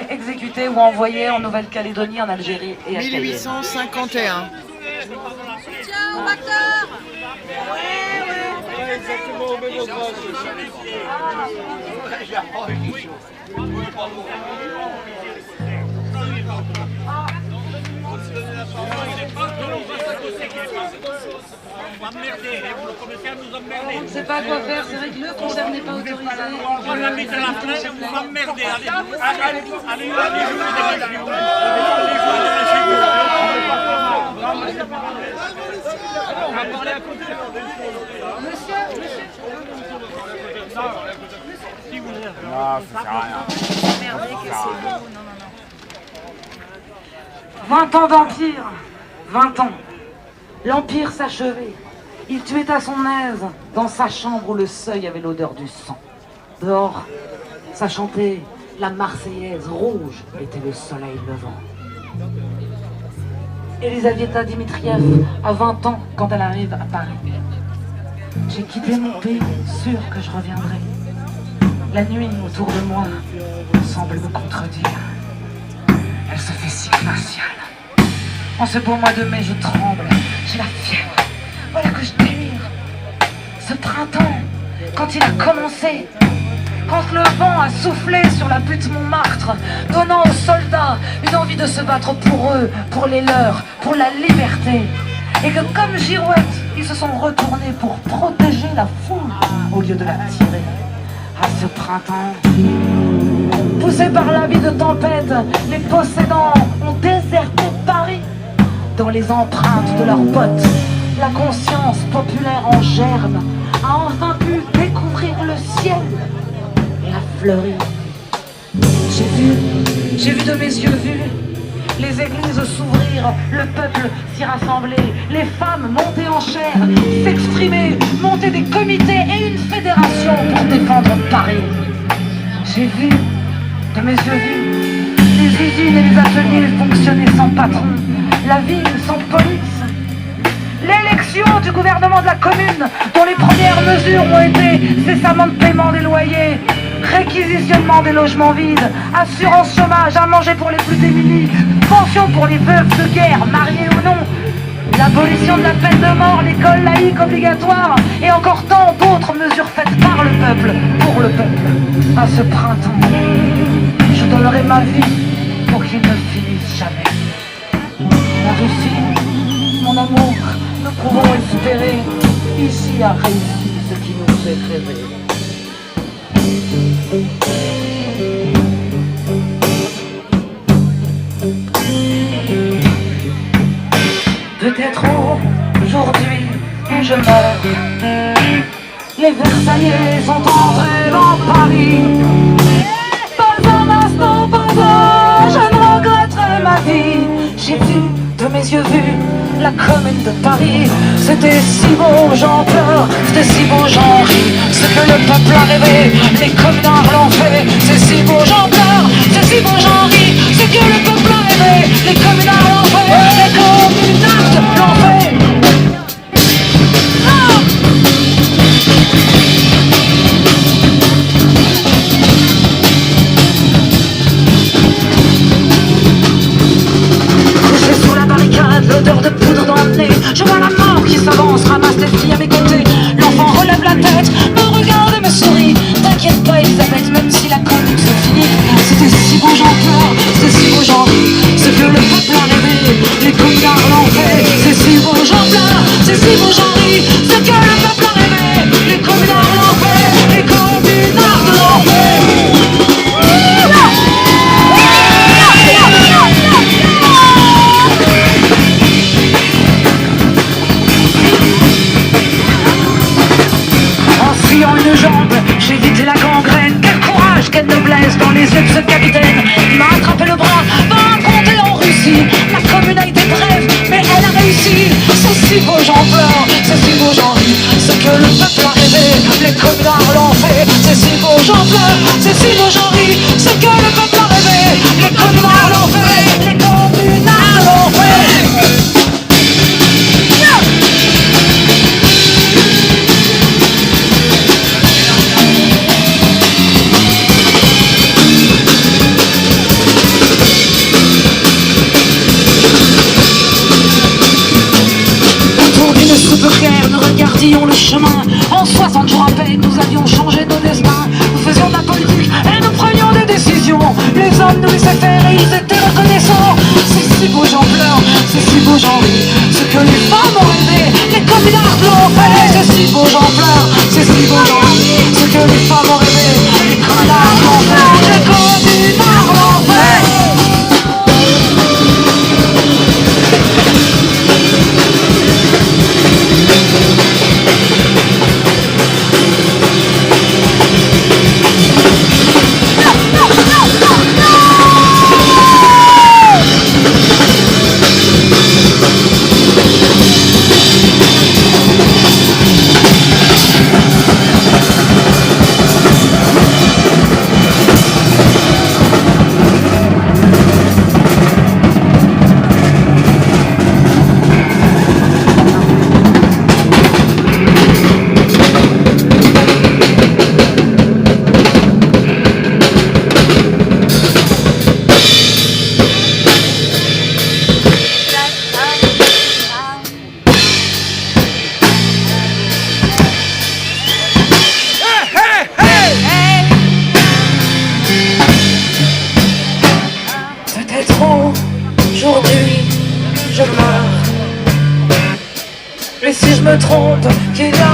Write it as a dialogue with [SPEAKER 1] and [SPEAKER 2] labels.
[SPEAKER 1] été exécutés ou envoyés en Nouvelle-Calédonie, en Algérie et à Cayenne.
[SPEAKER 2] 1851.
[SPEAKER 3] Tiens, au facteur.
[SPEAKER 4] Exactement au même endroit.
[SPEAKER 1] On ne sait pas quoi faire, c'est vrai que le concert n'est pas autorisé.
[SPEAKER 5] On la met dans la fenêtre, on va emmerder. Allez,
[SPEAKER 6] Non, ça sert à rien.
[SPEAKER 1] 20 ans d'empire, 20 ans. L'empire s'achevait. Il tuait à son aise dans sa chambre où le seuil avait l'odeur du sang. Dehors, ça chantait la Marseillaise, rouge était le soleil levant. Elisaveta Dimitriev a 20 ans quand elle arrive à Paris. J'ai quitté mon pays, sûr que je reviendrai. La nuit autour de moi semble me contredire. Elle se fait si glaciale. En ce beau mois de mai, je tremble, j'ai la fièvre. Voilà que je délire. Ce printemps, quand il a commencé, quand le vent a soufflé sur la butte Montmartre, donnant aux soldats une envie de se battre pour eux, pour les leurs, pour la liberté, et que comme girouettes, ils se sont retournés pour protéger la foule au lieu de la tirer. À ce printemps, poussés par la vie de tempête, les possédants ont déserté Paris. Dans les empreintes de leurs bottes, la conscience populaire en germe a enfin pu découvrir le ciel et a fleuri. J'ai vu de mes yeux vus les églises s'ouvrir, le peuple s'y rassembler, les femmes monter en chair, s'exprimer, monter des comités et une fédération pour défendre Paris. J'ai vu, de mes yeux vus, les usines et les ateliers fonctionner sans patron, la ville sans police. L'élection du gouvernement de la commune, dont les premières mesures ont été cessament de paiement des loyers, réquisitionnement des logements vides, assurance chômage, à manger pour les plus démunis, pension pour les veuves de guerre, mariées ou non, l'abolition de la peine de mort, l'école laïque obligatoire et encore tant d'autres mesures faites par le peuple, pour le peuple. À ce printemps, je donnerai ma vie pour qu'il ne finisse jamais. La Russie, mon amour, nous pouvons espérer, ici a réussi ce qui nous fait rêver. Peut-être aujourd'hui je meurs. Les Versaillais sont entrés dans Paris. Pas un instant, pas un, je ne regretterai ma vie. J'ai vu, de mes yeux vus, la commune de Paris. C'était si beau, j'en pleure, c'était si beau, j'en ris. Ce que le peuple a rêvé, les communards l'ont fait. C'est si beau, j'en pleure, c'est si beau, j'en ris. Ce que le peuple a rêvé, les communards l'ont fait. Les communards l'ont fait. L'odeur de poudre dans le nez, je vois la mort qui s'avance, ramasse les filles à mes côtés. L'enfant relève la tête, me regarde et me sourit. T'inquiète pas Elisabeth, même si la commune se finit. C'était si beau, j'en pleure, c'était si beau, j'en ris. Ce que le peuple a rêvé, les communards l'ont fait. C'est si beau, j'en pleure, c'est si beau, j'en ris. Ce que le peuple a rêvé, les communards l'ont fait. Les communards l'ont fait. En une jambe, j'ai évité la gangrène. Quel courage, quelle noblesse dans les yeux de ce capitaine. Il m'a attrapé le bras, m'a raconté en Russie. La commune a été brève, mais elle a réussi. C'est si beau, j'en pleure, c'est si beau, j'en ris. Ce que le peuple a rêvé, les communards l'ont fait. C'est si beau, j'en pleure, c'est si beau, j'en ris. Ce que le peuple a rêvé, les communards l'ont fait. Les communards l'ont fait. sillons le chemin. En 60 jours à peine, nous avions changé nos destins. Nous faisions de la politique et nous prenions des décisions. Les hommes nous laissaient faire et ils étaient reconnaissants. C'est si beau, j'en pleure, c'est si beau, j'en ris. Ce que les femmes ont rêvé, les communards l'ont fait. C'est si beau, j'en pleure, c'est si beau, j'en ris. Ce que les femmes ont rêvé, les communards l'ont fait. Les communards l'ont fait. Aujourd'hui, je meurs. Mais si je me trompe, qu'il y a